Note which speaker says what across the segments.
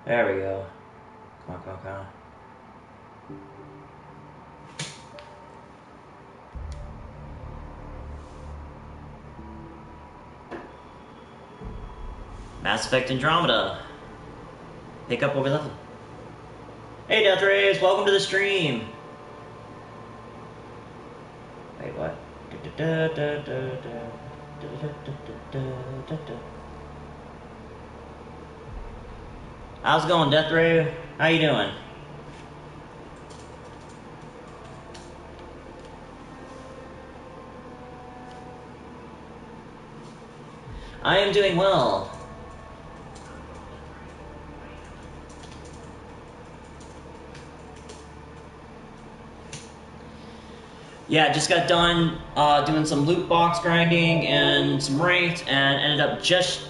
Speaker 1: There we go. Come on, come on, come on. Mass Effect Andromeda. Pick up where we left it. Hey, Death Rays, welcome to the stream. Wait, what? How's it going, Death Ray? How you doing? I am doing well. Yeah, just got done doing some loot box grinding and some ranked, and ended up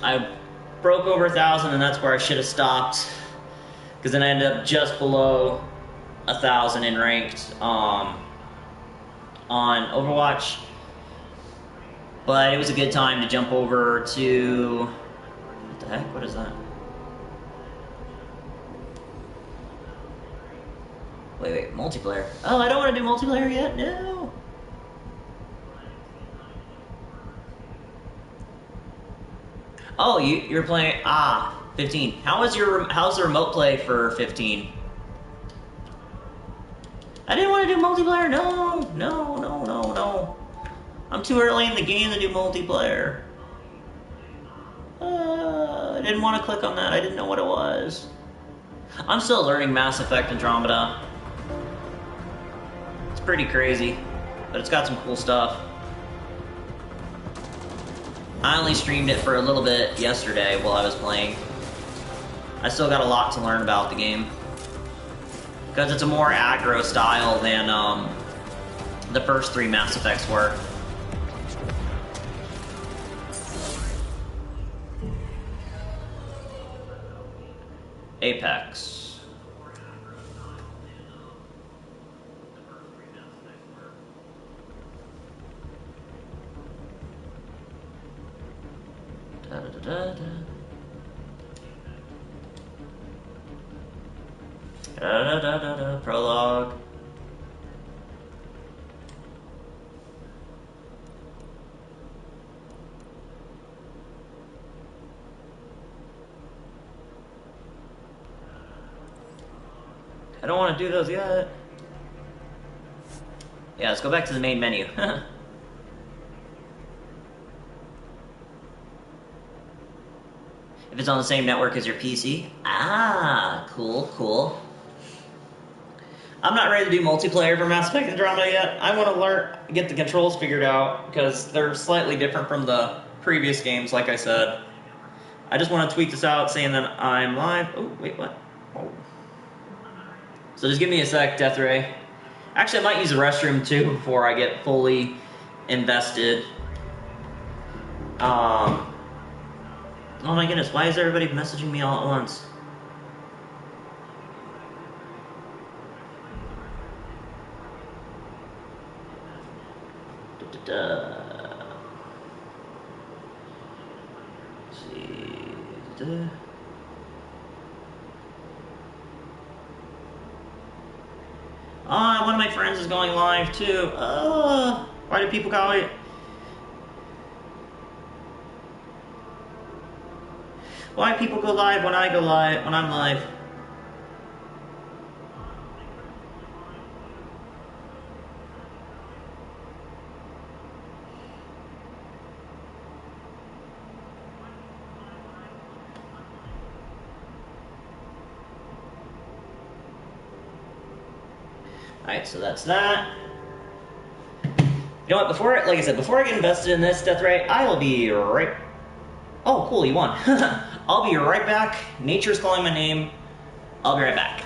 Speaker 1: I broke over 1,000, and that's where I should have stopped, because then I ended up just below 1,000 in ranked on Overwatch. But it was a good time to jump over to... What the heck? What is that? Wait, multiplayer. Oh, I don't want to do multiplayer yet? No! Oh, you're playing... 15. How's the remote play for 15? I didn't want to do multiplayer. No. I'm too early in the game to do multiplayer. I didn't want to click on that. I didn't know what it was. I'm still learning Mass Effect Andromeda. It's pretty crazy, but it's got some cool stuff. I only streamed it for a little bit yesterday while I was playing. I still got a lot to learn about the game, because it's a more aggro style than the first 3 Mass Effects were. Apex. Prologue. I don't want to do those yet. Yeah, let's go back to the main menu. If it's on the same network as your PC. Cool. I'm not ready to do multiplayer for Mass Effect Andromeda yet. I want to get the controls figured out, because they're slightly different from the previous games, like I said. I just want to tweet this out saying that I'm live. Oh, wait, what? Oh. So just give me a sec, Death Ray. Actually, I might use the restroom too before I get fully invested. Oh my goodness, why is everybody messaging me all at once? Let's see. One of my friends is going live too. Why do people call it? Why people go live when I go live, when I'm live? Alright, so that's that. You know what, like I said, before I get invested in this, Death Ray, I will be right... Oh, cool, you won. I'll be right back. Nature's calling my name. I'll be right back.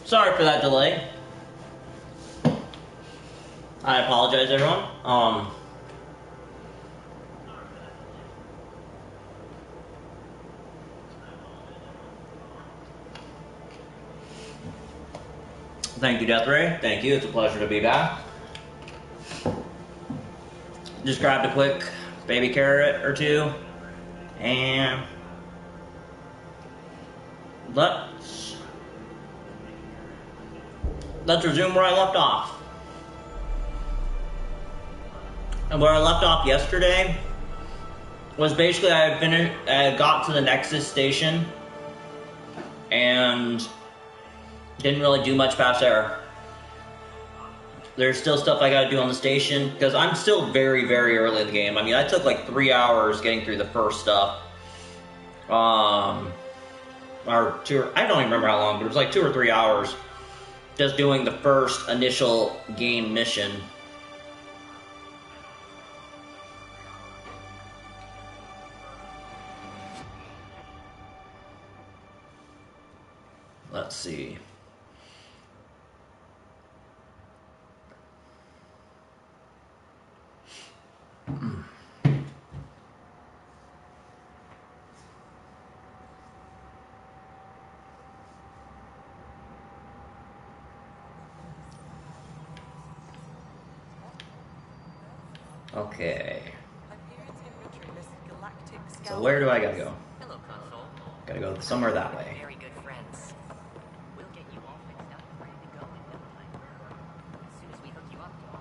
Speaker 1: Sorry for that delay. I apologize, everyone. Thank you, Death Ray. Thank you. It's a pleasure to be back. Just grabbed a quick baby carrot or two, and let's resume where I left off. And where I left off yesterday was basically I had got to the Nexus station and didn't really do much past there. There's still stuff I gotta do on the station, because I'm still very, very early in the game. I mean, I took like 3 hours getting through the first stuff. Or 2, I don't even remember how long, but it was like 2 or 3 hours just doing the first initial game mission. Let's see. Okay. So where do I gotta go? Gotta go somewhere that way.
Speaker 2: Very good friends. We'll get you all fixed up and ready to go in no time. As soon as we hook you up to all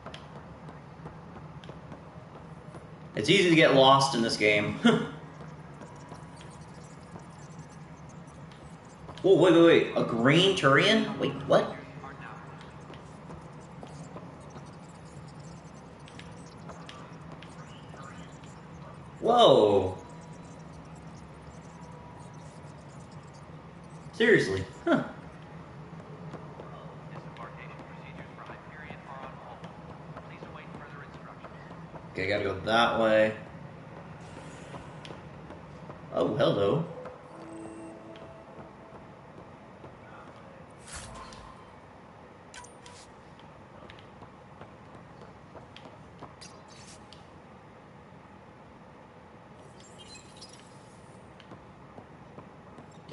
Speaker 2: that.
Speaker 1: It's easy to get lost in this game. Whoa, wait. A green Turian? Wait, what? Whoa. Seriously, huh. Okay, gotta go that way. Oh, hello.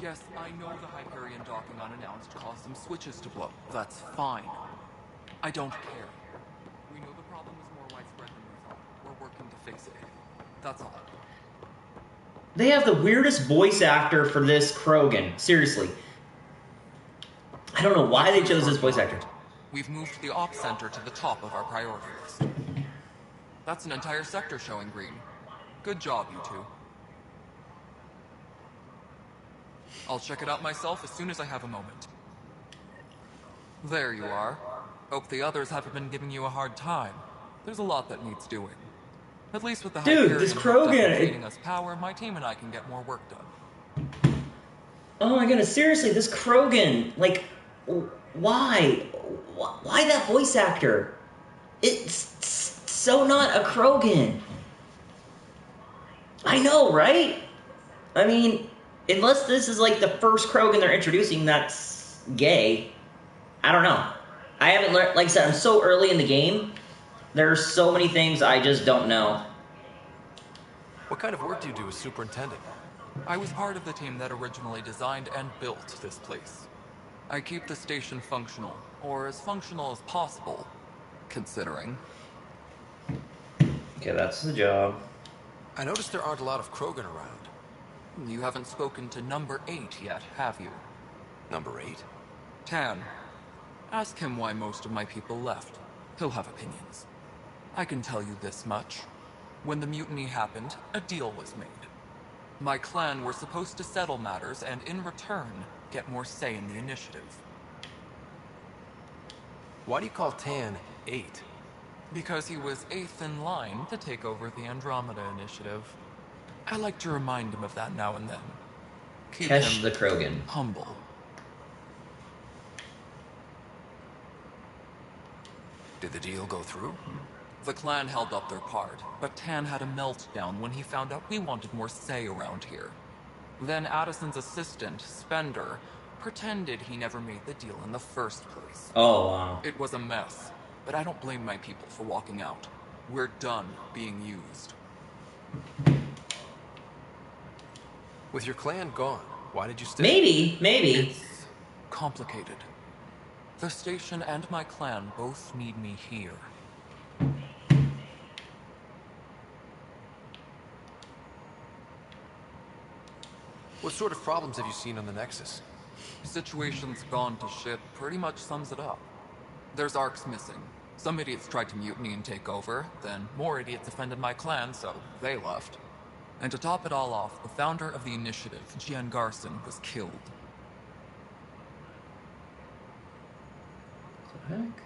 Speaker 3: Yes, I know the Hyperion docking unannounced caused some switches to blow. That's fine. I don't care. We know the problem is more widespread than we thought. We're working to fix it. That's all.
Speaker 1: They have the weirdest voice actor for this Krogan. Seriously. I don't know why they chose this voice actor.
Speaker 3: We've moved the Ops Center to the top of our priority list. That's an entire sector showing green. Good job, you two. I'll check it out myself as soon as I have a moment. There you are. Hope the others haven't been giving you a hard time. There's a lot that needs doing. At least with the
Speaker 1: Dude, this Krogan
Speaker 3: feeding us power, my team and I can get more work done.
Speaker 1: Oh my goodness, seriously, this Krogan, like, why? Why that voice actor? It's so not a Krogan. I know, right? I mean, unless this is like the first Krogan they're introducing that's gay, I don't know. I haven't learned, like I said, I'm so early in the game. There's so many things I just don't know.
Speaker 4: What kind of work do you do as superintendent?
Speaker 3: I was part of the team that originally designed and built this place. I keep the station functional, or as functional as possible, considering.
Speaker 1: Okay, that's the job.
Speaker 4: I noticed there aren't a lot of Krogan around.
Speaker 3: You haven't spoken to number 8 yet, have you?
Speaker 4: Number 8?
Speaker 3: Tan. Ask him why most of my people left. He'll have opinions. I can tell you this much. When the mutiny happened, a deal was made. My clan were supposed to settle matters and, in return, get more say in the initiative.
Speaker 4: Why do you call Tan 8?
Speaker 3: Because he was 8th in line to take over the Andromeda initiative. I like to remind him of that now and then. Keep
Speaker 1: Kesh
Speaker 3: him
Speaker 1: the Krogan.
Speaker 3: humble.
Speaker 4: Did the deal go through?
Speaker 3: The clan held up their part, but Tan had a meltdown when he found out we wanted more say around here. Then Addison's assistant, Spender, pretended he never made the deal in the first place.
Speaker 1: Oh, wow.
Speaker 3: It was a mess, but I don't blame my people for walking out. We're done being used.
Speaker 4: With your clan gone, why did you stay?
Speaker 1: Maybe.
Speaker 3: It's complicated. The station and my clan both need me here.
Speaker 4: What sort of problems have you seen on the Nexus?
Speaker 3: Situation's gone to shit pretty much sums it up. There's arcs missing. Some idiots tried to mutiny and take over, then more idiots offended my clan, so they left. And to top it all off, the founder of the initiative, Gian Garson, was killed.
Speaker 1: What the heck?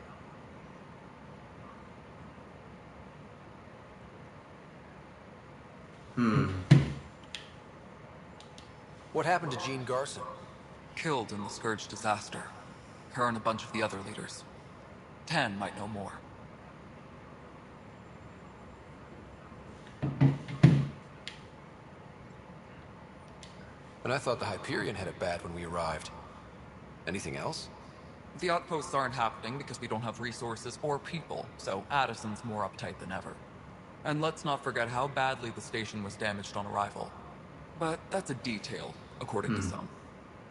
Speaker 4: What happened to Jean Garson?
Speaker 3: Killed in the Scourge disaster. Her and a bunch of the other leaders. Tan might know more.
Speaker 4: And I thought the Hyperion had it bad when we arrived. Anything else?
Speaker 3: The outposts aren't happening because we don't have resources or people, so Addison's more uptight than ever. And let's not forget how badly the station was damaged on arrival. But that's a detail, according to some.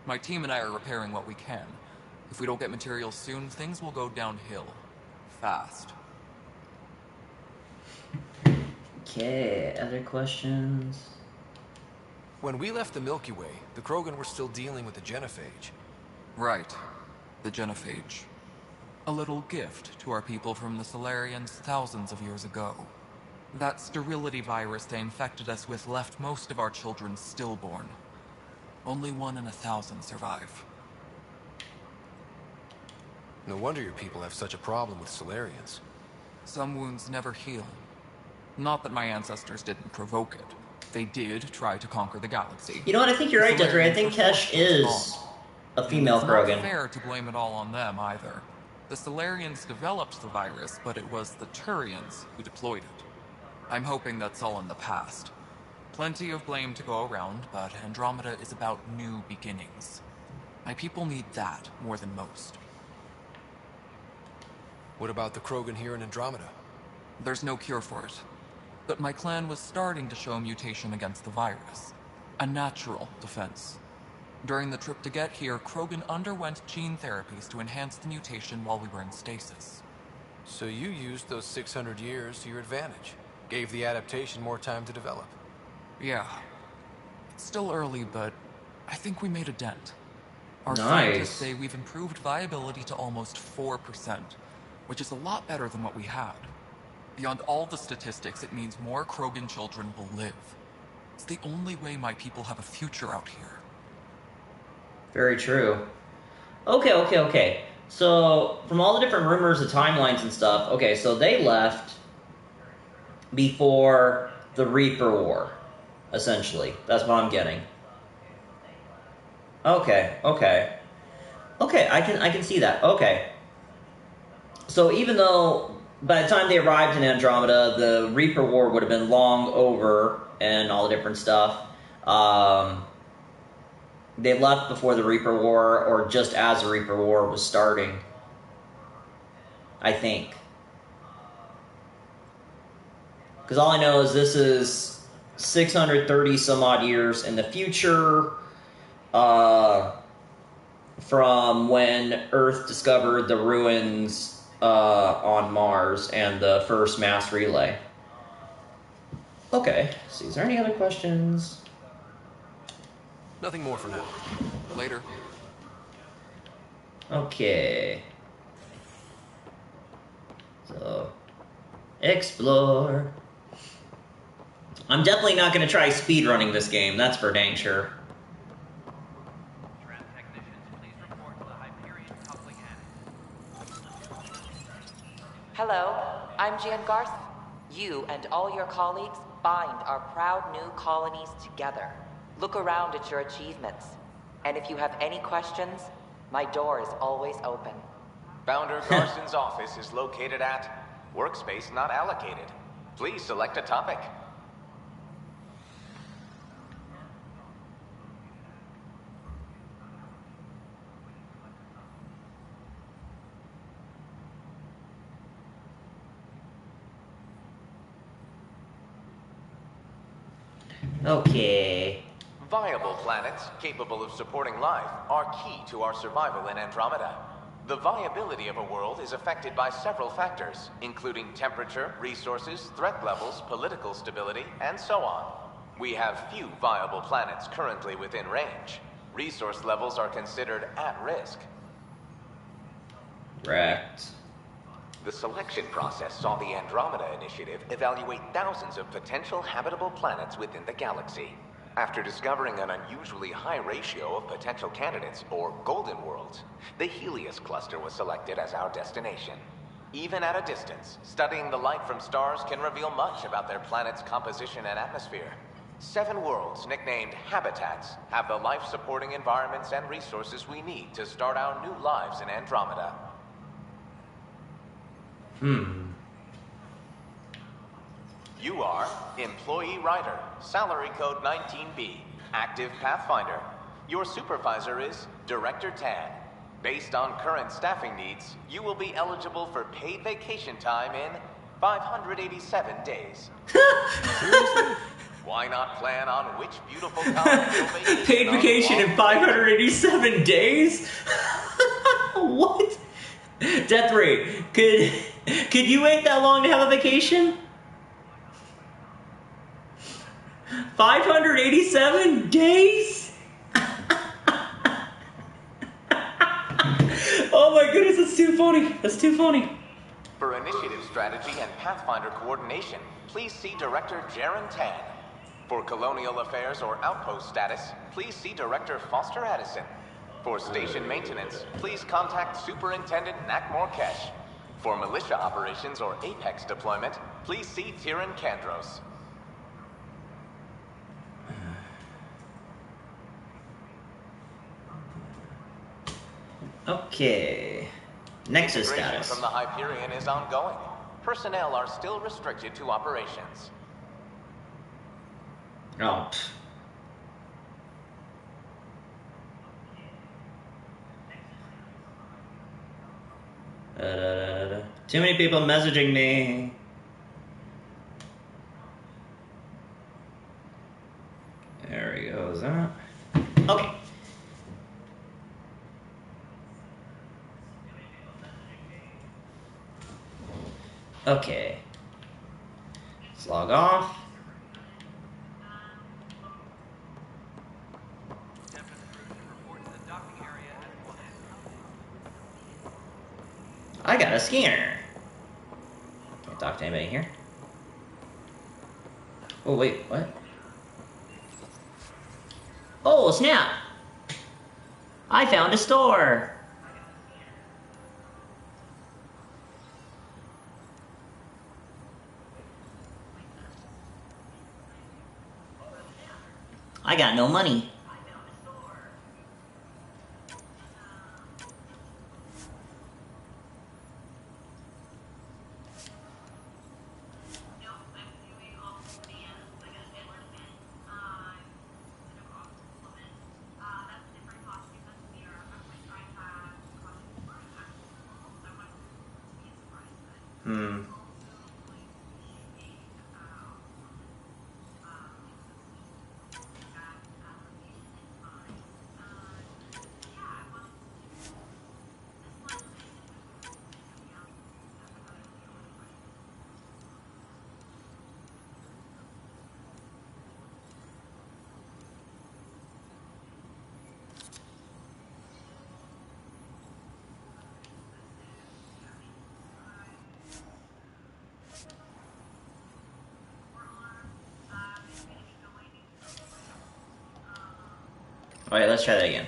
Speaker 3: My team and I are repairing what we can. If we don't get materials soon, things will go downhill. Fast.
Speaker 1: Okay, other questions?
Speaker 4: When we left the Milky Way, the Krogan were still dealing with the genophage.
Speaker 3: Right. The genophage. A little gift to our people from the Solarians thousands of years ago. That sterility virus they infected us with left most of our children stillborn. Only 1 in 1,000 survive.
Speaker 4: No wonder your people have such a problem with Solarians.
Speaker 3: Some wounds never heal. Not that my ancestors didn't provoke it. They did try to conquer the galaxy.
Speaker 1: You know what? I think you're right, Desiree. I think Kesh is a female
Speaker 3: It's
Speaker 1: Krogan.
Speaker 3: not fair to blame it all on them either. The Solarians developed the virus, but it was the Turians who deployed it. I'm hoping that's all in the past. Plenty of blame to go around, but Andromeda is about new beginnings. My people need that more than most.
Speaker 4: What about the Krogan here in Andromeda?
Speaker 3: There's no cure for it. But my clan was starting to show a mutation against the virus. A natural defense. During the trip to get here, Krogan underwent gene therapies to enhance the mutation while we were in stasis.
Speaker 4: So you used those 600 years to your advantage. Gave the adaptation more time to develop.
Speaker 3: Yeah. It's still early, but I think we made a dent. Our
Speaker 1: Nice.
Speaker 3: scientists say we've improved viability to almost 4%, which is a lot better than what we had. Beyond all the statistics, it means more Krogan children will live. It's the only way my people have a future out here.
Speaker 1: Very true. Okay. So, from all the different rumors and timelines and stuff, okay, so they left before the Reaper War, essentially. That's what I'm getting. Okay, I can see that. Okay. So even though by the time they arrived in Andromeda, the Reaper War would have been long over and all the different stuff, they left before the Reaper War, or just as the Reaper War was starting, I think. Because all I know is this is 630 some odd years in the future, from when Earth discovered the ruins on Mars and the first mass relay. Okay, see, is there any other questions?
Speaker 4: Nothing more for now.
Speaker 3: Later.
Speaker 1: Okay. So, explore. I'm definitely not going to try speedrunning this game, that's for dang sure.
Speaker 5: Trap technicians, please report to the Hyperion coupling attic.
Speaker 2: Hello, I'm Gian Garson. You and all your colleagues bind our proud new colonies together. Look around at your achievements. And if you have any questions, my door is always open.
Speaker 6: Founder Garson's office is located at Workspace Not Allocated. Please select a topic.
Speaker 1: Okay.
Speaker 6: Viable planets capable of supporting life are key to our survival in Andromeda. The viability of a world is affected by several factors, including temperature, resources, threat levels, political stability, and so on. We have few viable planets currently within range. Resource levels are considered at risk.
Speaker 1: Wrecked.
Speaker 6: The selection process saw the Andromeda Initiative evaluate thousands of potential habitable planets within the galaxy. After discovering an unusually high ratio of potential candidates, or golden worlds, the Helios cluster was selected as our destination. Even at a distance, studying the light from stars can reveal much about their planet's composition and atmosphere. 7 worlds, nicknamed habitats, have the life-supporting environments and resources we need to start our new lives in Andromeda. You are Employee Writer, Salary Code 19B, Active Pathfinder. Your supervisor is Director Tan. Based on current staffing needs, you will be eligible for paid vacation time in 587 days.
Speaker 3: Seriously?
Speaker 6: Why not plan on which beautiful colony you'll vacation
Speaker 1: Paid
Speaker 6: on
Speaker 1: vacation in
Speaker 6: while-
Speaker 1: 587 days? What? Death rate. Could you wait that long to have a vacation? 587 days? Oh my goodness, that's too funny. That's too funny.
Speaker 6: For initiative strategy and Pathfinder coordination, please see Director Jaren Tan. For colonial affairs or outpost status, please see Director Foster Addison. For station maintenance, please contact Superintendent Nak Morkesh. For militia operations or Apex deployment, please see Tyran Kandros.
Speaker 1: Okay. Nexus
Speaker 6: Integration
Speaker 1: status.
Speaker 6: from the Hyperion is ongoing. Personnel are still restricted to operations.
Speaker 1: Oh. Pff. Too many people messaging me. There we go. Is that? Okay. Okay. Let's log off.
Speaker 5: Tempest crew should report to the docking area at once.
Speaker 1: I got a scanner. Can't talk to anybody here. Oh, wait, what? Oh, snap! I found a store! I got no money. Alright, let's try that again.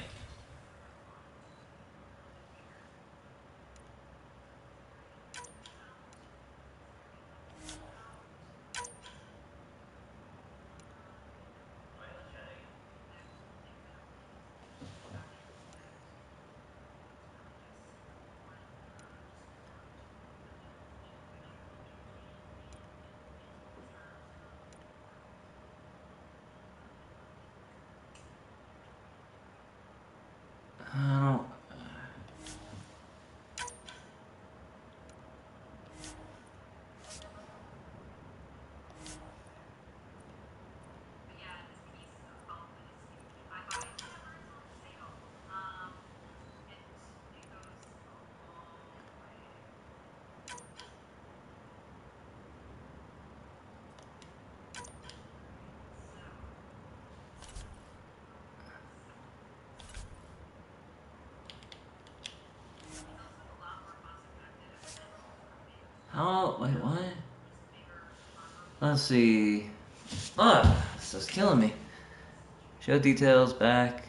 Speaker 1: Oh, wait, what? Let's see. Oh, this is killing me. Show details back.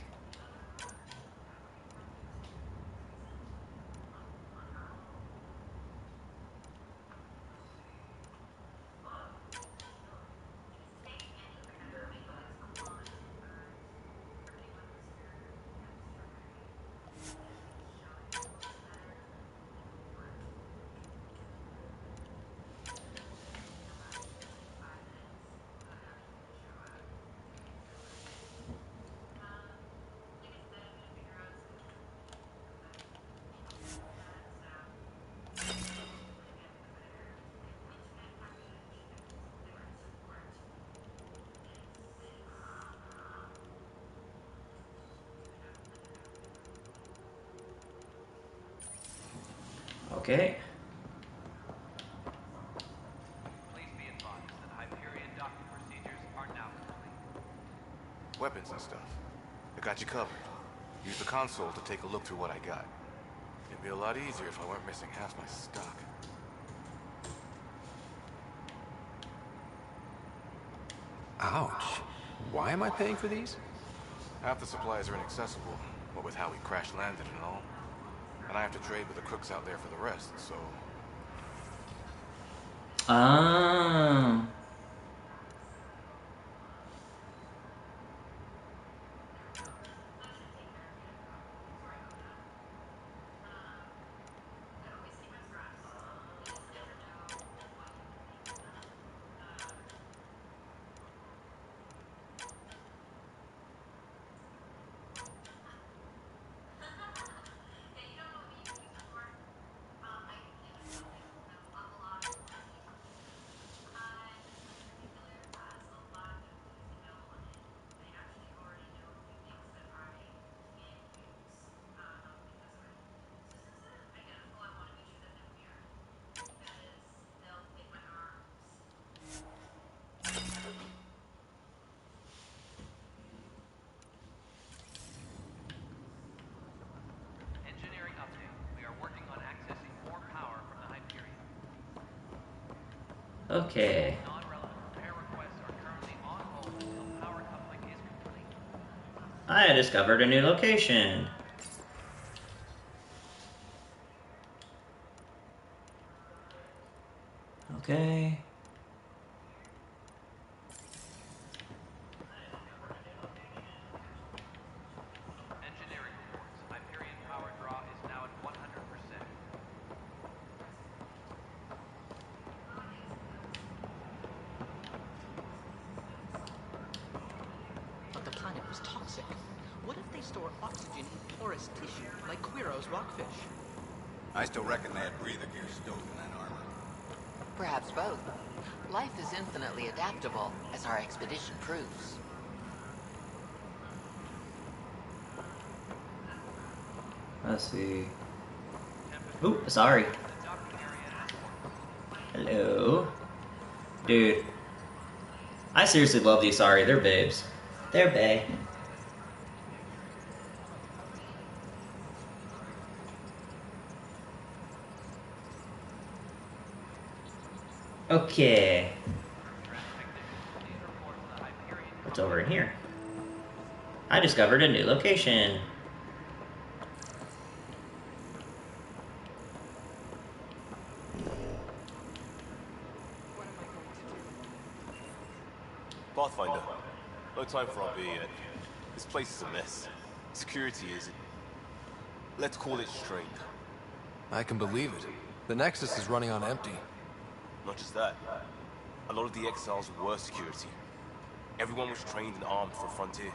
Speaker 1: Okay.
Speaker 5: Please be advised that Hyperion docking procedures are now complete.
Speaker 7: Weapons and stuff. I got you covered. Use the console to take a look through what I got. It'd be a lot easier if I weren't missing half my stock.
Speaker 4: Ouch. Why am I paying for these?
Speaker 7: Half the supplies are inaccessible, what with how we crash landed and all. And I have to trade with the crooks out there for the rest, so...
Speaker 1: Ah.
Speaker 5: Engineering update. We are working on accessing more power from the Hyperion.
Speaker 1: Okay.
Speaker 5: Non-relevant repair requests are currently on hold until power coupling is complete.
Speaker 1: I discovered a new location. Okay.
Speaker 5: Engineering reports. Hyperion power draw is now at 100%.
Speaker 8: But the planet was toxic. What if they store oxygen in porous tissue, like Quiro's rockfish?
Speaker 9: I still reckon they had breather gear stowed in that armor.
Speaker 2: Perhaps both. Life is infinitely adaptable, as our expedition proves.
Speaker 1: Let's see. Ooh, sorry. Hello. Dude. I seriously love these Asari. They're babes. They're bae. Okay. What's over in here? I discovered a new location.
Speaker 10: Pathfinder, no time for our beer yet. This place is a mess. Security is... let's call it strained.
Speaker 4: I can believe it. The Nexus is running on empty.
Speaker 10: Not just that. A lot of the exiles were security. Everyone was trained and armed for Frontier.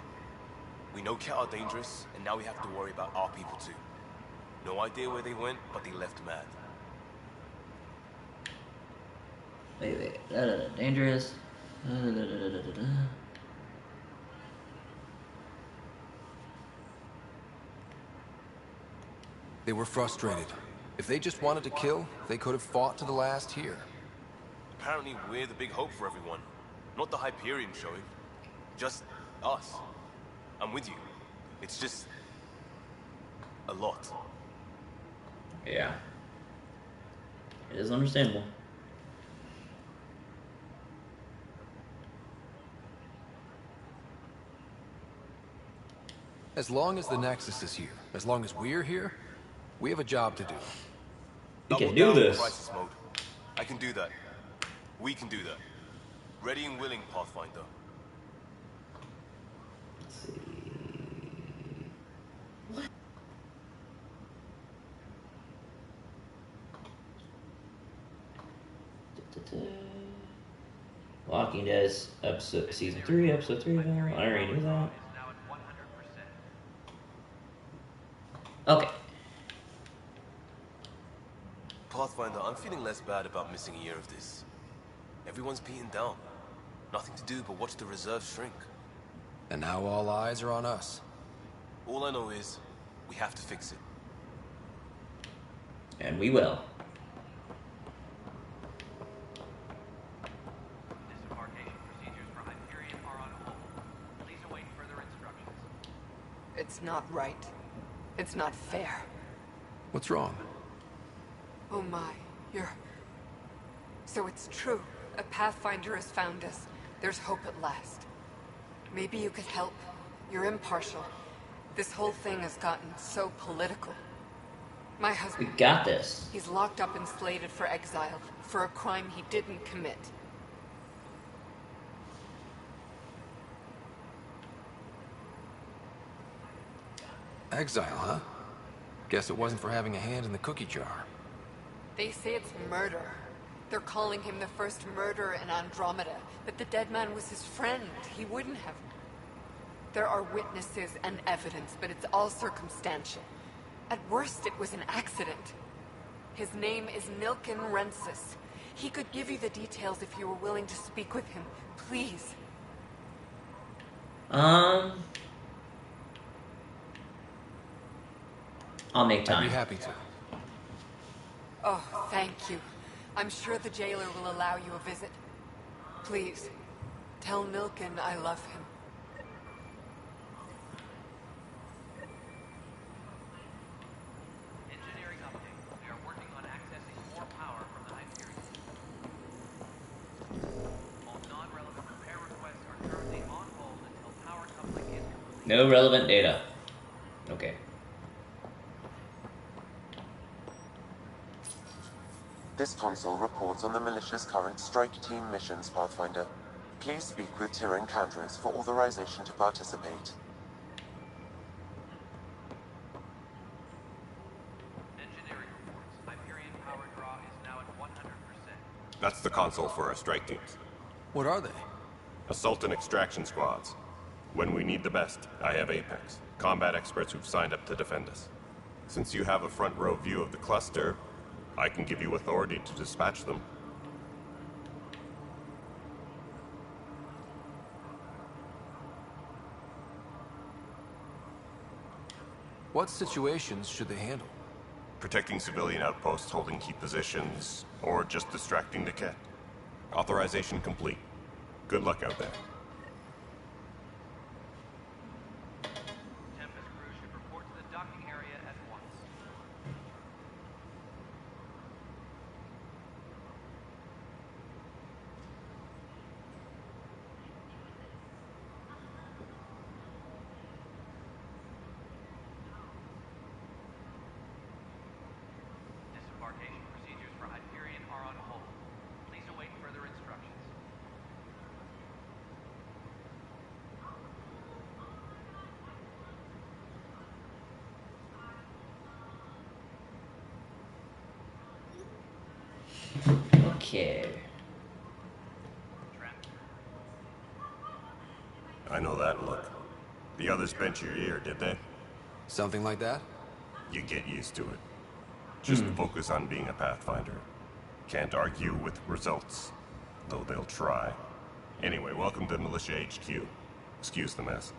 Speaker 10: We know Cat are dangerous, and now we have to worry about our people too. No idea where they went, but they left mad.
Speaker 1: Wait. Dangerous.
Speaker 4: They were frustrated. If they just wanted to kill, they could have fought to the last here.
Speaker 10: Apparently we're the big hope for everyone. Not the Hyperion showing. Just us. I'm with you. It's just... a lot.
Speaker 1: Yeah. It is understandable.
Speaker 4: As long as the Nexus is here, as long as we're here, we have a job to do.
Speaker 1: We
Speaker 10: Double
Speaker 1: can do
Speaker 10: down
Speaker 1: this.
Speaker 10: crisis mode. I can do that. We can do that. Ready and willing, Pathfinder.
Speaker 1: Let's see. What? Walking Dead season 3, episode 3. I already knew that. Okay.
Speaker 10: Pathfinder, I'm feeling less bad about missing a year of this. Everyone's beaten down. Nothing to do but watch the reserves shrink.
Speaker 4: And now all eyes are on us.
Speaker 10: All I know is, we have to fix it.
Speaker 1: And we will.
Speaker 5: Disembarkation procedures for Hyperion are on hold. Please await further instructions.
Speaker 11: It's not right. It's not fair.
Speaker 4: What's wrong?
Speaker 11: Oh my, you're... So it's true. A Pathfinder has found us. There's hope at last. Maybe you could help. You're impartial. This whole thing has gotten so political. My
Speaker 1: We
Speaker 11: husband...
Speaker 1: got this.
Speaker 11: He's locked up and slated for exile for a crime he didn't commit.
Speaker 4: Exile, huh? Guess it wasn't for having a hand in the cookie jar.
Speaker 11: They say it's murder. They're calling him the first murderer in Andromeda, but the dead man was his friend. He wouldn't have. There are witnesses and evidence, but it's all circumstantial. At worst, it was an accident. His name is Nilken Rensis. He could give you the details if you were willing to speak with him. Please.
Speaker 1: I'll make time.
Speaker 4: I'd be happy to.
Speaker 11: Oh, thank you. I'm sure the jailer will allow you a visit. Please, tell Nilken I love him.
Speaker 5: Engineering update. We are working on accessing more power from the Hyperion. All non-relevant repair requests are currently on hold until power coupling is complete.
Speaker 1: No relevant data. Okay.
Speaker 12: This console reports on the militia's current strike team missions, Pathfinder. Please speak with Tyrion Candrus for authorization to participate.
Speaker 5: Engineering reports. Hyperion power draw is now at 100%.
Speaker 13: That's the console for our strike teams.
Speaker 4: What are they?
Speaker 13: Assault and extraction squads. When we need the best, I have Apex. Combat experts who've signed up to defend us. Since you have a front row view of the cluster, I can give you authority to dispatch them.
Speaker 4: What situations should they handle?
Speaker 13: Protecting civilian outposts, holding key positions, or just distracting the Ket. Authorization complete. Good luck out there.
Speaker 5: Tempest crew should report to the docking area at once. Disembarkation procedures for Hyperion are on hold. Please await further instructions.
Speaker 1: Okay.
Speaker 13: I know that look. The others bent your ear, did they?
Speaker 4: Something like that?
Speaker 13: You get used to it. Just focus on being a Pathfinder. Can't argue with results, though they'll try. Anyway, welcome to Militia HQ. Excuse the mess.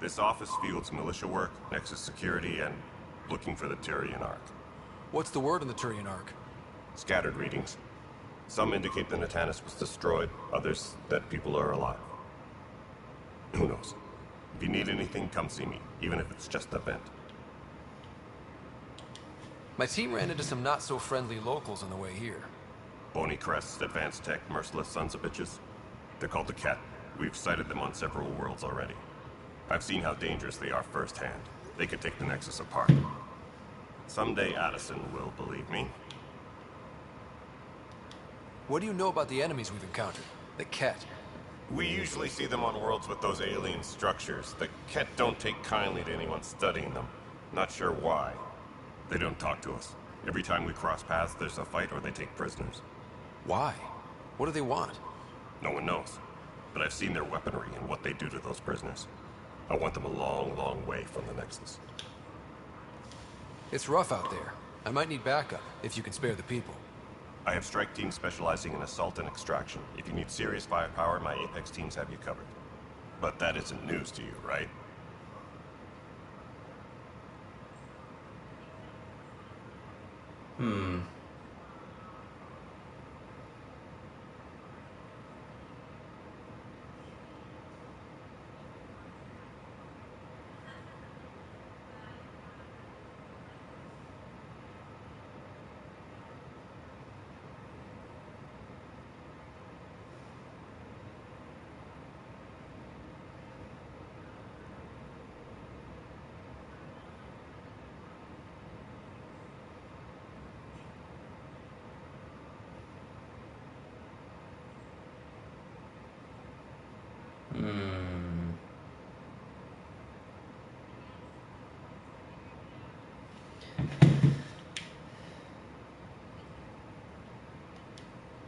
Speaker 13: This office fields militia work, Nexus security, and looking for the Tyrion Ark.
Speaker 4: What's the word on the Tyrion Ark?
Speaker 13: Scattered readings. Some indicate the Natanus was destroyed, others that people are alive. Who knows? If you need anything, come see me, even if it's just a vent.
Speaker 4: My team ran into some not-so-friendly locals on the way here.
Speaker 13: Bony crests, advanced tech, merciless sons of bitches. They're called the Ket. We've sighted them on several worlds already. I've seen how dangerous they are firsthand. They could take the Nexus apart. Someday Addison will believe me.
Speaker 4: What do you know about the enemies we've encountered? The Ket.
Speaker 13: We usually see them on worlds with those alien structures. The Ket don't take kindly to anyone studying them. Not sure why. They don't talk to us. Every time we cross paths, there's a fight or they take prisoners.
Speaker 4: Why? What do they want?
Speaker 13: No one knows. But I've seen their weaponry and what they do to those prisoners. I want them a long, long way from the Nexus.
Speaker 4: It's rough out there. I might need backup, if you can spare the people.
Speaker 13: I have strike teams specializing in assault and extraction. If you need serious firepower, my Apex teams have you covered. But that isn't news to you, right?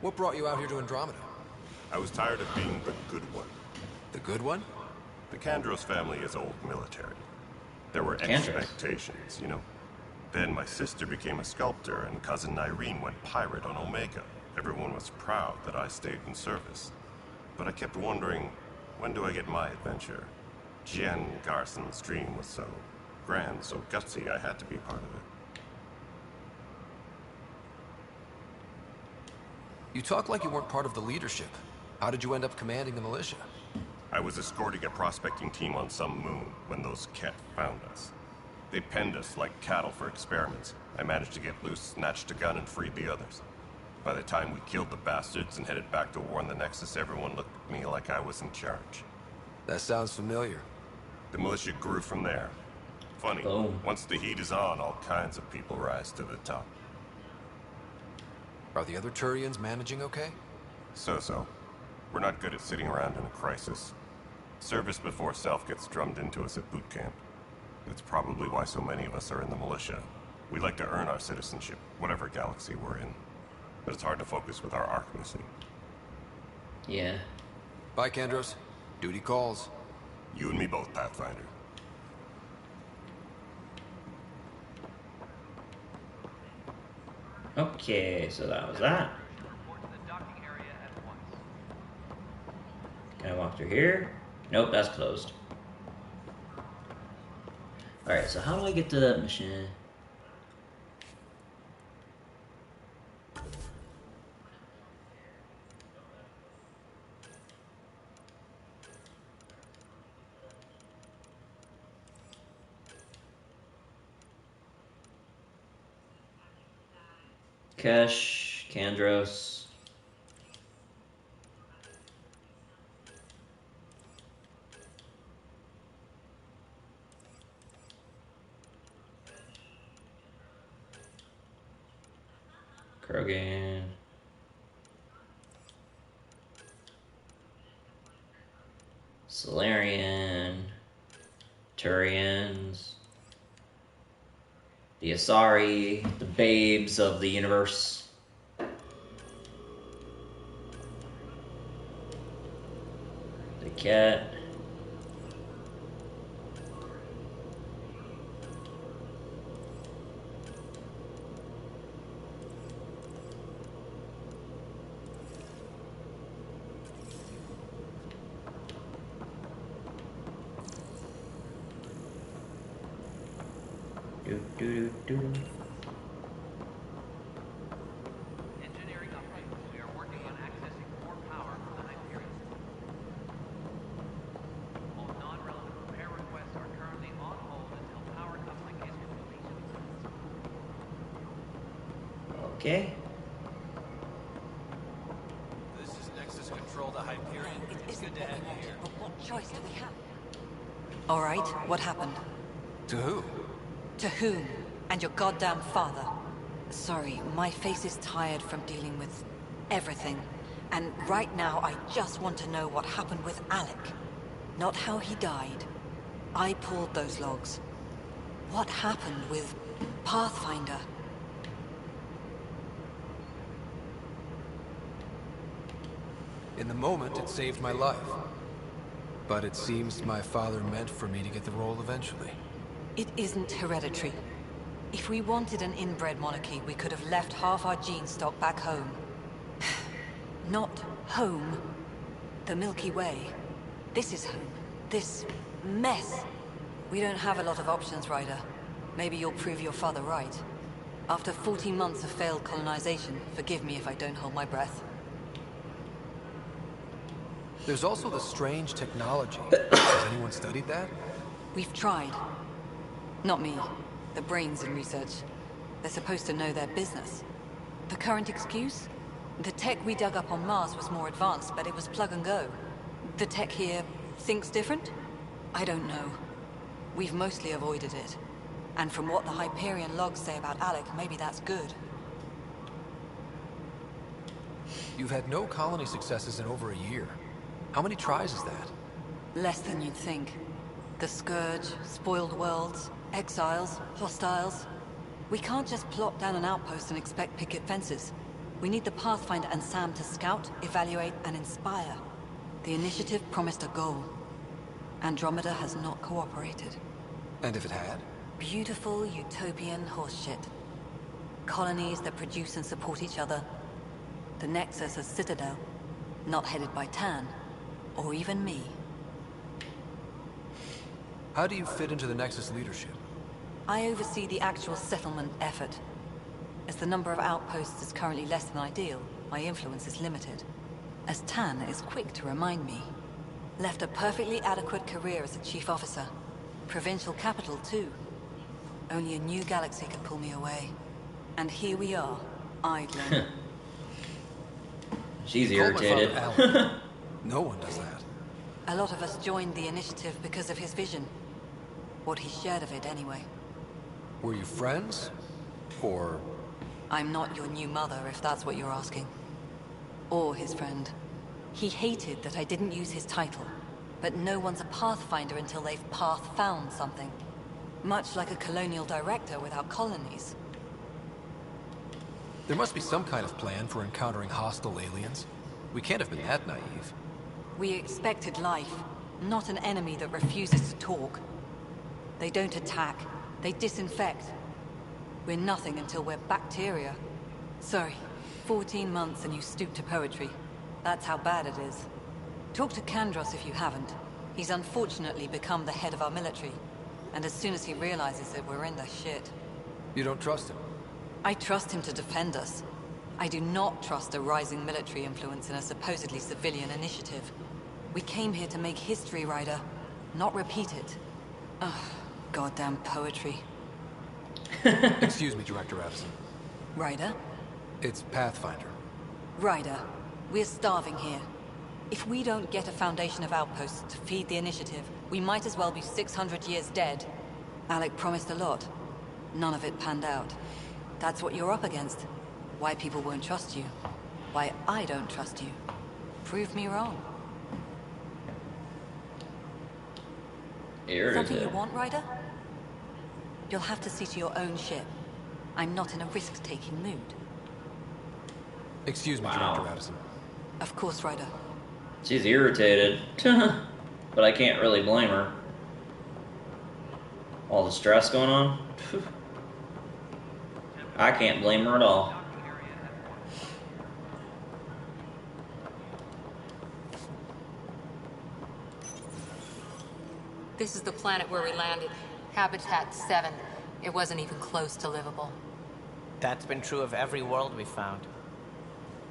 Speaker 4: What brought you out here to Andromeda?
Speaker 13: I was tired of being the good one.
Speaker 4: The good one?
Speaker 13: The Kandros family is old military. There were
Speaker 1: Kandros.
Speaker 13: expectations, you know. Then my sister became a sculptor and cousin Irene went pirate on Omega. Everyone was proud that I stayed in service. But I kept wondering, when do I get my adventure? Jen Garson's dream was so grand, so gutsy, I had to be part of it.
Speaker 4: You talk like you weren't part of the leadership. How did you end up commanding the militia?
Speaker 13: I was escorting a prospecting team on some moon when those Ket found us. They penned us like cattle for experiments. I managed to get loose, snatched a gun, and freed the others. By the time we killed the bastards and headed back to war on the Nexus, everyone looked at me like I was in charge.
Speaker 4: That sounds familiar.
Speaker 13: The militia grew from there. Funny, once the heat is on, all kinds of people rise to the top.
Speaker 4: Are the other Turians managing okay?
Speaker 13: So-so. We're not good at sitting around in a crisis. Service before self gets drummed into us at boot camp. It's probably why so many of us are in the militia. We like to earn our citizenship, whatever galaxy we're in. But it's hard to focus with our arc missing.
Speaker 1: Yeah.
Speaker 4: Bye, Kandros. Duty calls.
Speaker 13: You and me both, Pathfinder.
Speaker 1: Okay, so that was that.
Speaker 5: Report to the docking area at once.
Speaker 1: Can I walk through here? Nope, that's closed. Alright, so how do I get to that mission? Kesh, Kandros. Krogan. Solarian. Turians. The Asari, the babes of the universe. The Ket.
Speaker 5: Engineering update. We are working on accessing more power from the Hyperion. All non-relevant repair requests are currently on hold until power coupling is complete.
Speaker 1: Okay.
Speaker 4: This is Nexus Control to Hyperion.
Speaker 2: It isn't
Speaker 4: Good to have you here.
Speaker 2: but what choice do we have?
Speaker 14: All right, what happened?
Speaker 4: To who?
Speaker 14: To whom? And your goddamn father. Sorry, my face is tired from dealing with everything. And right now, I just want to know what happened with Alec. Not how he died. I pulled those logs. What happened with Pathfinder?
Speaker 4: In the moment, it saved my life. But it seems my father meant for me to get the role eventually.
Speaker 14: It isn't hereditary. If we wanted an inbred monarchy, we could have left half our gene stock back home. Not home. The Milky Way. This is home. This mess. We don't have a lot of options, Ryder. Maybe you'll prove your father right. After 14 months of failed colonization, forgive me if I don't hold my breath.
Speaker 4: There's also the strange technology. Has anyone studied that?
Speaker 14: We've tried. Not me. The brains in research. They're supposed to know their business. The current excuse? The tech we dug up on Mars was more advanced, but it was plug and go. The tech here thinks different? I don't know. We've mostly avoided it. And from what the Hyperion logs say about Alec, maybe that's good.
Speaker 4: You've had no colony successes in over a year. How many tries is that?
Speaker 14: Less than you'd think. The Scourge, spoiled worlds, exiles, hostiles. We can't just plop down an outpost and expect picket fences. We need the Pathfinder and Sam to scout, evaluate, and inspire. The initiative promised a goal. Andromeda has not cooperated.
Speaker 4: And if it had?
Speaker 14: Beautiful utopian horseshit. Colonies that produce and support each other. The Nexus as Citadel, not headed by Tan, or even me.
Speaker 4: How do you fit into the Nexus leadership?
Speaker 14: I oversee the actual settlement effort. As the number of outposts is currently less than ideal, my influence is limited. As Tan is quick to remind me. Left a perfectly adequate career as a chief officer. Provincial capital, too. Only a new galaxy could pull me away. And here we are, idling.
Speaker 1: She's
Speaker 4: You called my
Speaker 1: irritated.
Speaker 4: father Alec. No one does that.
Speaker 14: A lot of us joined the initiative because of his vision. What he shared of it, anyway.
Speaker 4: Were you friends? Or...
Speaker 14: I'm not your new mother, if that's what you're asking. Or his friend. He hated that I didn't use his title. But no one's a Pathfinder until they've path-found something. Much like a colonial director without colonies.
Speaker 4: There must be some kind of plan for encountering hostile aliens. We can't have been that naive.
Speaker 14: We expected life, not an enemy that refuses to talk. They don't attack, they disinfect. We're nothing until we're bacteria. Sorry, 14 months and you stoop to poetry. That's how bad it is. Talk to Kandros if you haven't. He's unfortunately become the head of our military. And as soon as he realizes it, we're in the shit.
Speaker 4: You don't trust him?
Speaker 14: I trust him to defend us. I do not trust a rising military influence in a supposedly civilian initiative. We came here to make history, Ryder, not repeat it. Ugh, goddamn poetry.
Speaker 4: Excuse me, Director Addison.
Speaker 14: Ryder?
Speaker 4: It's Pathfinder.
Speaker 14: Ryder, we're starving here. If we don't get a foundation of outposts to feed the initiative, we might as well be 600 years dead. Alec promised a lot. None of it panned out. That's what you're up against. Why people won't trust you. Why I don't trust you. Prove me wrong. Something you want, Ryder? You'll have to see to your own ship. I'm not in a risk-taking mood.
Speaker 4: Excuse me, Director Addison.
Speaker 14: Of course, Ryder.
Speaker 1: She's irritated. But I can't really blame her. All the stress going on. I can't blame her at all.
Speaker 11: This is the planet where we landed. Habitat 7. It wasn't even close to livable.
Speaker 15: That's been true of every world we found.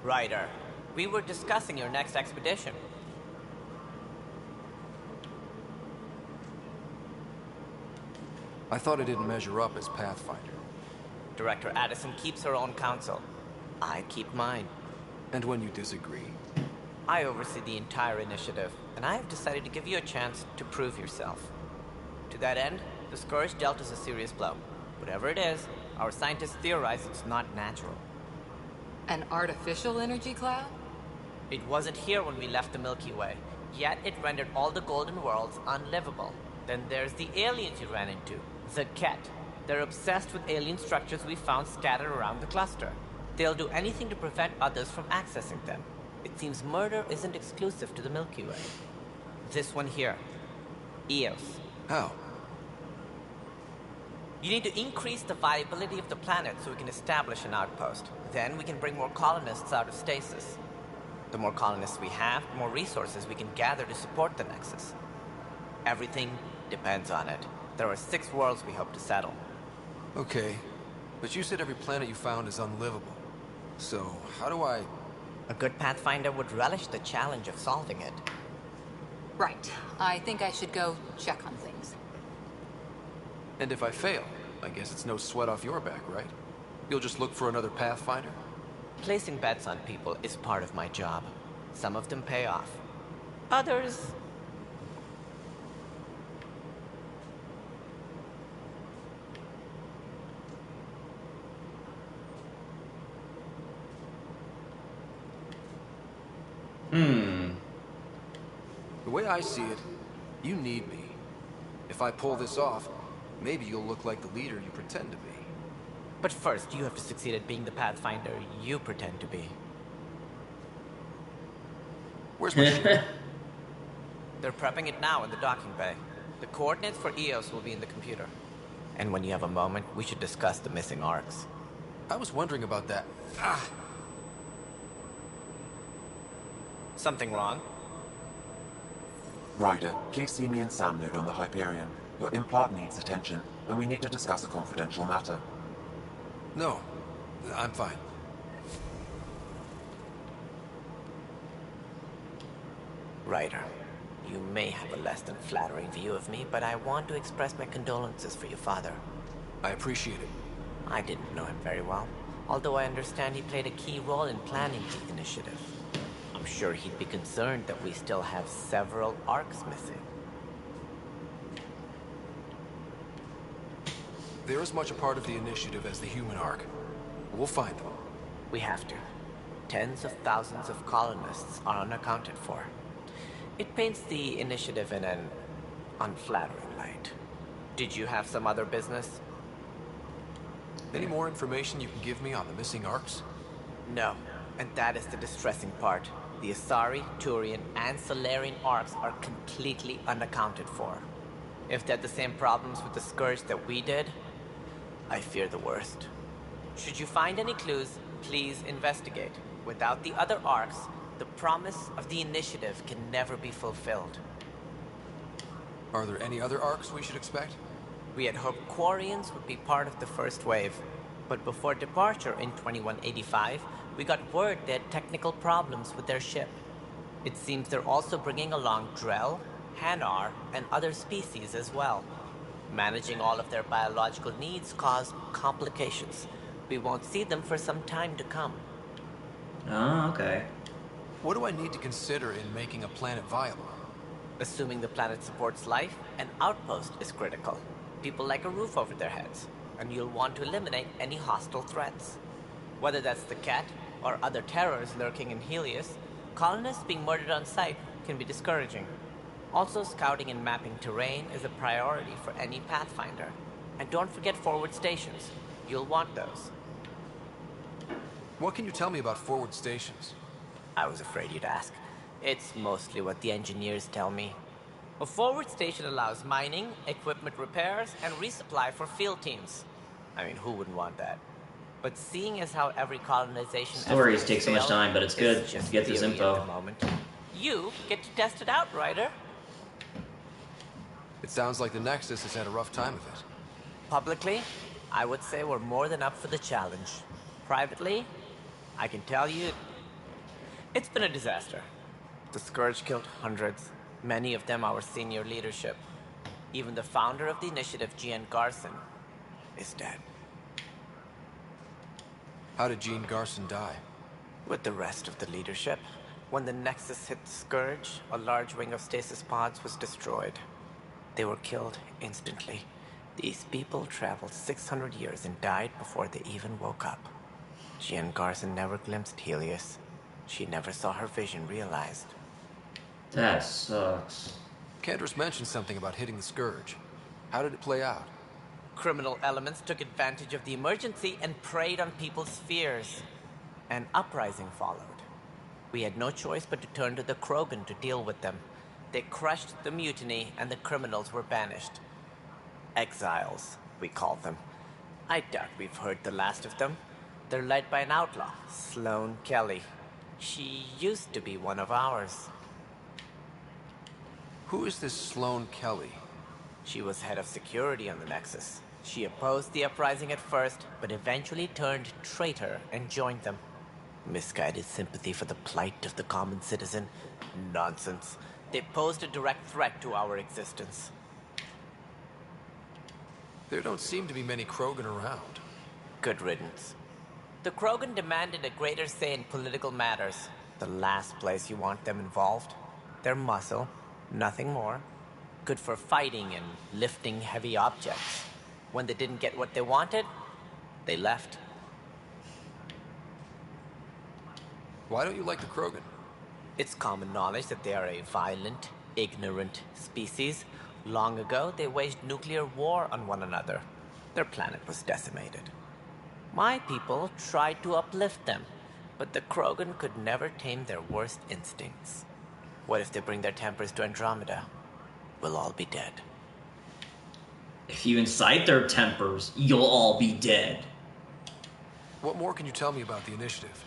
Speaker 15: Ryder, we were discussing your next expedition.
Speaker 4: I thought I didn't measure up as Pathfinder.
Speaker 15: Director Addison keeps her own counsel. I keep mine.
Speaker 4: And when you disagree?
Speaker 15: I oversee the entire initiative, and I have decided to give you a chance to prove yourself. To that end, the Scourge dealt us a serious blow. Whatever it is, our scientists theorize it's not natural.
Speaker 11: An artificial energy cloud?
Speaker 15: It wasn't here when we left the Milky Way, yet it rendered all the Golden Worlds unlivable. Then there's the aliens you ran into, the Ket. They're obsessed with alien structures we found scattered around the cluster. They'll do anything to prevent others from accessing them. It seems murder isn't exclusive to the Milky Way. This one here, Eos.
Speaker 4: How?
Speaker 15: You need to increase the viability of the planet so we can establish an outpost. Then we can bring more colonists out of stasis. The more colonists we have, the more resources we can gather to support the Nexus. Everything depends on it. There are 6 worlds we hope to settle.
Speaker 4: Okay, but you said every planet you found is unlivable. So, how do I...
Speaker 15: A good Pathfinder would relish the challenge of solving it.
Speaker 11: Right. I think I should go check on things.
Speaker 4: And if I fail, I guess it's no sweat off your back, right? You'll just look for another Pathfinder?
Speaker 15: Placing bets on people is part of my job. Some of them pay off. Others...
Speaker 4: The way I see it, you need me. If I pull this off, maybe you'll look like the leader you pretend to be.
Speaker 15: But first, you have to succeed at being the Pathfinder you pretend to be.
Speaker 4: Where's my ship?
Speaker 15: They're prepping it now in the docking bay. The coordinates for Eos will be in the computer. And when you have a moment, we should discuss the missing arcs.
Speaker 4: I was wondering about that. Ah!
Speaker 15: Something wrong?
Speaker 12: Ryder, please see me and Sam node on the Hyperion. Your implant needs attention, and we need to discuss a confidential matter.
Speaker 4: No, I'm fine.
Speaker 15: Ryder, you may have a less than flattering view of me, but I want to express my condolences for your father.
Speaker 4: I appreciate it.
Speaker 15: I didn't know him very well, although I understand he played a key role in planning the initiative. I'm sure he'd be concerned that we still have several arcs missing.
Speaker 4: They're as much a part of the initiative as the human arc. We'll find them.
Speaker 15: We have to. Tens of thousands of colonists are unaccounted for. It paints the initiative in an unflattering light. Did you have some other business?
Speaker 4: Any more information you can give me on the missing arcs?
Speaker 15: No, and that is the distressing part. The Asari, Turian, and Solarian arcs are completely unaccounted for. If they had the same problems with the Scourge that we did, I fear the worst. Should you find any clues, please investigate. Without the other arcs, the promise of the initiative can never be fulfilled.
Speaker 4: Are there any other arcs we should expect?
Speaker 15: We had hoped Quarians would be part of the first wave, but before departure in 2185, we got word they had technical problems with their ship. It seems they're also bringing along Drell, Hanar, and other species as well. Managing all of their biological needs caused complications. We won't see them for some time to come.
Speaker 1: Oh, okay.
Speaker 4: What do I need to consider in making a planet viable?
Speaker 15: Assuming the planet supports life, an outpost is critical. People like a roof over their heads, and you'll want to eliminate any hostile threats. Whether that's the Ket or other terrors lurking in Helios, colonists being murdered on sight can be discouraging. Also, scouting and mapping terrain is a priority for any Pathfinder. And don't forget forward stations. You'll want those.
Speaker 4: What can you tell me about forward stations?
Speaker 15: I was afraid you'd ask. It's mostly what the engineers tell me. A forward station allows mining, equipment repairs, and resupply for field teams. I mean, who wouldn't want that? But seeing as how every colonization
Speaker 1: Stories take so much time, but it's good to get this info.
Speaker 15: You get to test it out, Ryder.
Speaker 4: It sounds like the Nexus has had a rough time of it.
Speaker 15: Publicly, I would say we're more than up for the challenge. Privately, I can tell you, it's been a disaster. The Scourge killed hundreds, many of them our senior leadership. Even the founder of the initiative, Gian Garson, is dead.
Speaker 4: How did Jean Garson die?
Speaker 15: With the rest of the leadership. When the Nexus hit the Scourge, a large wing of stasis pods was destroyed. They were killed instantly. These people traveled 600 years and died before they even woke up. Jean Garson never glimpsed Helios. She never saw her vision realized.
Speaker 1: That sucks.
Speaker 4: Candace mentioned something about hitting the Scourge. How did it play out?
Speaker 15: Criminal elements took advantage of the emergency and preyed on people's fears. An uprising followed. We had no choice but to turn to the Krogan to deal with them. They crushed the mutiny and the criminals were banished. Exiles, we call them. I doubt we've heard the last of them. They're led by an outlaw, Sloane Kelly. She used to be one of ours.
Speaker 4: Who is this Sloane Kelly?
Speaker 15: She was head of security on the Nexus. She opposed the uprising at first, but eventually turned traitor and joined them. Misguided sympathy for the plight of the common citizen? Nonsense. They posed a direct threat to our existence.
Speaker 4: There don't seem to be many Krogan around.
Speaker 15: Good riddance. The Krogan demanded a greater say in political matters. The last place you want them involved. Their muscle, nothing more. Good for fighting and lifting heavy objects. When they didn't get what they wanted, they left.
Speaker 4: Why don't you like the Krogan?
Speaker 15: It's common knowledge that they are a violent, ignorant species. Long ago, they waged nuclear war on one another. Their planet was decimated. My people tried to uplift them, but the Krogan could never tame their worst instincts. What if they bring their tempers to Andromeda? We'll all be dead.
Speaker 1: If you incite their tempers, you'll all be dead.
Speaker 4: What more can you tell me about the initiative?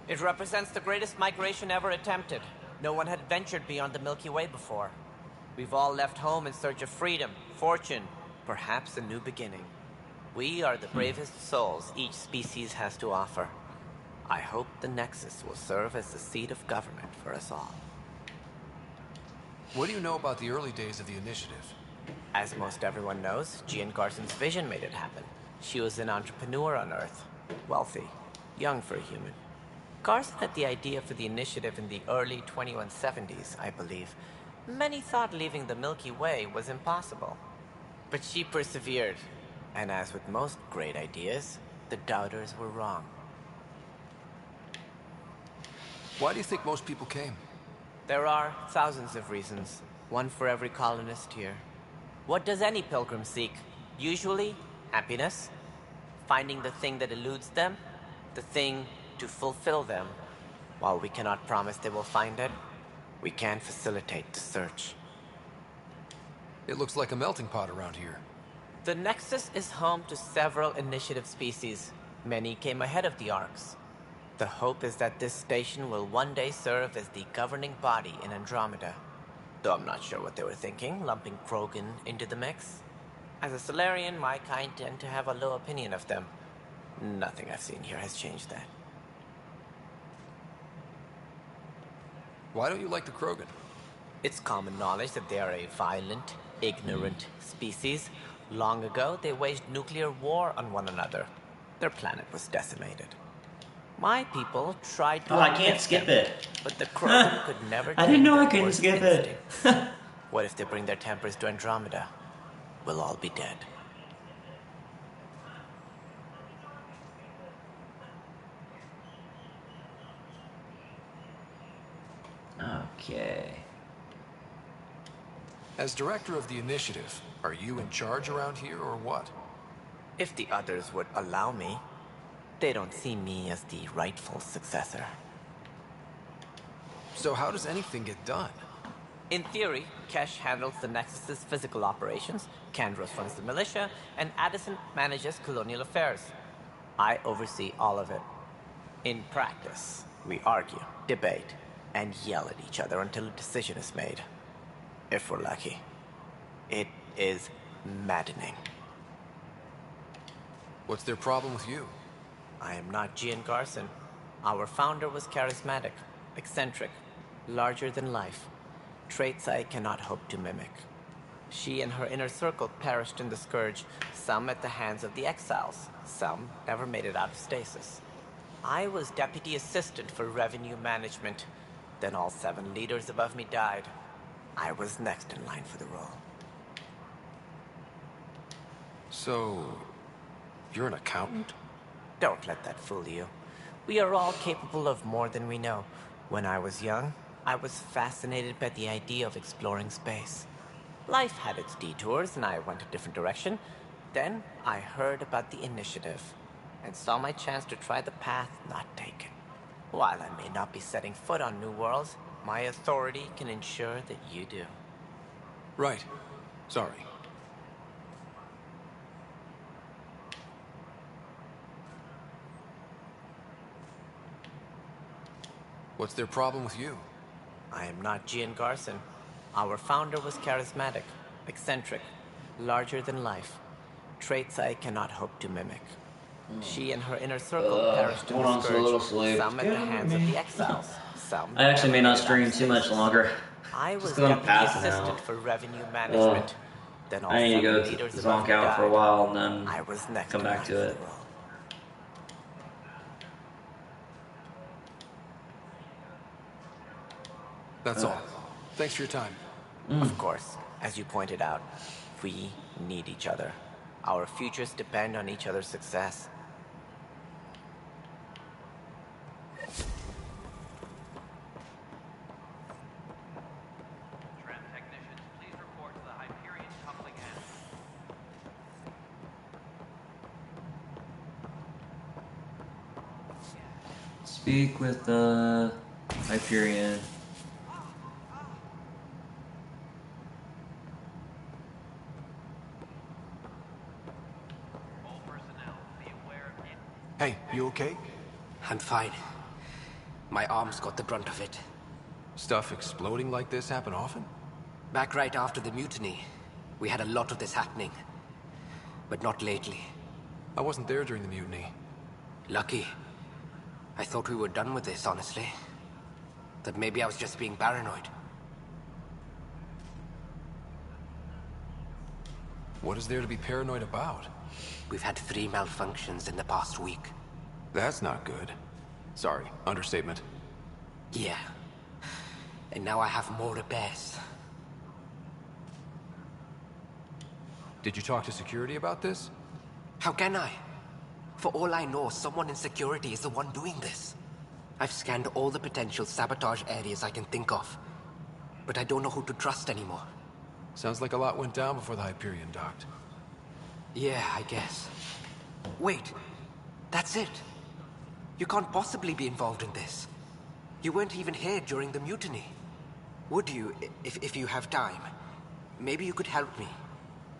Speaker 15: It represents the greatest migration ever attempted. No one had ventured beyond the Milky Way before. We've all left home in search of freedom, fortune, perhaps a new beginning. We are the bravest souls each species has to offer. I hope the Nexus will serve as the seat of government for us all.
Speaker 4: What do you know about the early days of the initiative?
Speaker 15: As most everyone knows, Jean Garson's vision made it happen. She was an entrepreneur on Earth. Wealthy. Young for a human. Garson had the idea for the initiative in the early 2170s, I believe. Many thought leaving the Milky Way was impossible. But she persevered. And as with most great ideas, the doubters were wrong.
Speaker 4: Why do you think most people came?
Speaker 15: There are thousands of reasons. One for every colonist here. What does any pilgrim seek? Usually, happiness. Finding the thing that eludes them. The thing to fulfill them. While we cannot promise they will find it, we can facilitate the search.
Speaker 4: It looks like a melting pot around here.
Speaker 15: The Nexus is home to several initiative species. Many came ahead of the Arks. The hope is that this station will one day serve as the governing body in Andromeda. Though I'm not sure what they were thinking, lumping Krogan into the mix. As a Solarian, my kind tend to have a low opinion of them. Nothing I've seen here has changed that.
Speaker 4: Why don't you like the Krogan?
Speaker 15: It's common knowledge that they are a violent, ignorant species. Long ago, they waged nuclear war on one another. Their planet was decimated. My people tried to...
Speaker 1: Oh, I can't skip it.
Speaker 15: But the Krogan could never...
Speaker 1: I didn't know I couldn't skip it.
Speaker 15: What if they bring their tempers to Andromeda? We'll all be dead.
Speaker 1: Okay.
Speaker 4: As director of the initiative, are you in charge around here or what?
Speaker 15: If the others would allow me, they don't see me as the rightful successor.
Speaker 4: So how does anything get done?
Speaker 15: In theory, Kesh handles the Nexus's physical operations, Kandros runs the militia, and Addison manages colonial affairs. I oversee all of it. In practice, we argue, debate, and yell at each other until a decision is made. If we're lucky. It is maddening.
Speaker 4: What's their problem with you?
Speaker 15: I am not Jean Garson. Our founder was charismatic, eccentric, larger than life. Traits I cannot hope to mimic. She and her inner circle perished in the Scourge, some at the hands of the Exiles, some never made it out of stasis. I was deputy assistant for revenue management. Then all 7 leaders above me died. I was next in line for the role.
Speaker 4: So, you're an accountant?
Speaker 15: Don't let that fool you. We are all capable of more than we know. When I was young, I was fascinated by the idea of exploring space. Life had its detours, and I went a different direction. Then I heard about the initiative, and saw my chance to try the path not taken. While I may not be setting foot on new worlds, my authority can ensure that you do.
Speaker 4: Right. Sorry. What's their problem with you?
Speaker 15: I am not Gian Garson. Our founder was charismatic, eccentric, larger than life. Traits I cannot hope to mimic. She and her inner circle perished in
Speaker 1: hold
Speaker 15: the
Speaker 1: on, so a little
Speaker 15: scourge,
Speaker 1: sleep.
Speaker 15: some at the hands of the exiles, some
Speaker 1: I actually may not stream
Speaker 15: elevated
Speaker 1: too much
Speaker 15: stasis.
Speaker 1: longer.
Speaker 15: I
Speaker 1: Just
Speaker 15: was
Speaker 1: 'cause I'm
Speaker 15: deputy
Speaker 1: passing
Speaker 15: assistant
Speaker 1: out.
Speaker 15: for revenue management. Then all
Speaker 1: I need to
Speaker 15: 7
Speaker 1: go to
Speaker 15: leaders above
Speaker 1: zonk
Speaker 15: me
Speaker 1: out for a
Speaker 15: died.
Speaker 1: while and then
Speaker 15: I was next
Speaker 1: come
Speaker 15: in
Speaker 1: back
Speaker 15: line
Speaker 1: to
Speaker 15: for
Speaker 1: it.
Speaker 15: the role.
Speaker 4: That's all. Thanks for your time.
Speaker 15: Of course, as you pointed out, we need each other. Our futures depend on each other's success.
Speaker 5: Tram technicians, please report to the Hyperion coupling end.
Speaker 1: Speak with Hyperion.
Speaker 5: All personnel, be aware of it.
Speaker 4: Hey, you okay?
Speaker 16: I'm fine. My arms got the brunt of it.
Speaker 4: Stuff exploding like this happen often?
Speaker 16: Back right after the mutiny, we had a lot of this happening. But not lately.
Speaker 4: I wasn't there during the mutiny.
Speaker 16: Lucky. I thought we were done with this, honestly. That maybe I was just being paranoid.
Speaker 4: What is there to be paranoid about?
Speaker 16: We've had 3 malfunctions in the past week.
Speaker 4: That's not good. Sorry, understatement.
Speaker 16: Yeah. And now I have more repairs.
Speaker 4: Did you talk to security about this?
Speaker 16: How can I? For all I know, someone in security is the one doing this. I've scanned all the potential sabotage areas I can think of. But I don't know who to trust anymore.
Speaker 4: Sounds like a lot went down before the Hyperion docked.
Speaker 16: Yeah, I guess. Wait. That's it. You can't possibly be involved in this. You weren't even here during the mutiny. Would you, if you have time? Maybe you could help me.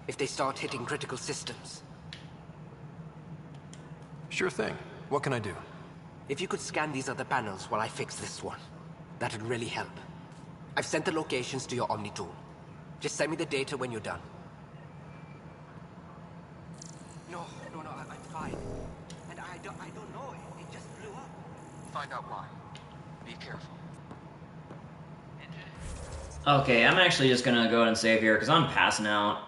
Speaker 16: If they start hitting critical systems.
Speaker 4: Sure thing. What can I do?
Speaker 16: If you could scan these other panels while I fix this one, that'd really help. I've sent the locations to your Omni tool. Just send me the data when you're done. No, I'm fine. And I don't know. It just blew up.
Speaker 4: Find out why. Be careful.
Speaker 1: Okay, I'm actually just gonna go ahead and save here because I'm passing out.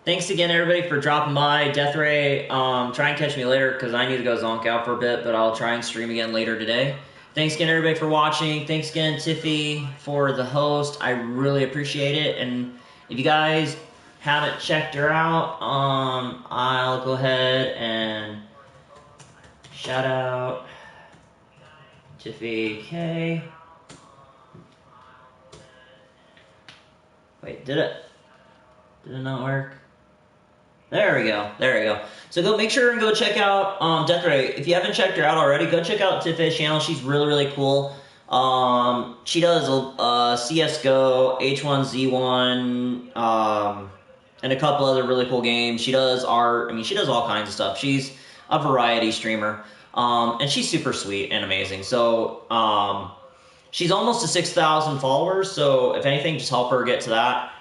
Speaker 1: Thanks again, everybody, for dropping by. Death Ray, try and catch me later because I need to go zonk out for a bit, but I'll try and stream again later today. Thanks again, everybody, for watching. Thanks again, Tiffy, for the host. I really appreciate it. And if you guys haven't checked her out, I'll go ahead and shout out Tiffy K. Wait, did it not work? There we go. So go make sure and go check out Death Ray. If you haven't checked her out already, go check out Tiffy's channel. She's really, really cool. She does CSGO, H1Z1, and a couple other really cool games. She does art. I mean, she does all kinds of stuff. She's a variety streamer. And she's super sweet and amazing. So, she's almost to 6,000 followers. So if anything, just help her get to that.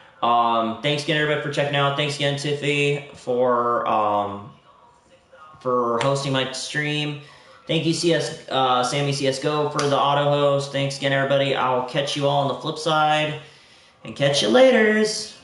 Speaker 1: Thanks again, everybody, for checking out. Thanks again, Tiffy, for hosting my stream. Thank you, Sammy CSGO, for the auto host. Thanks again, everybody. I'll catch you all on the flip side, and catch you laters.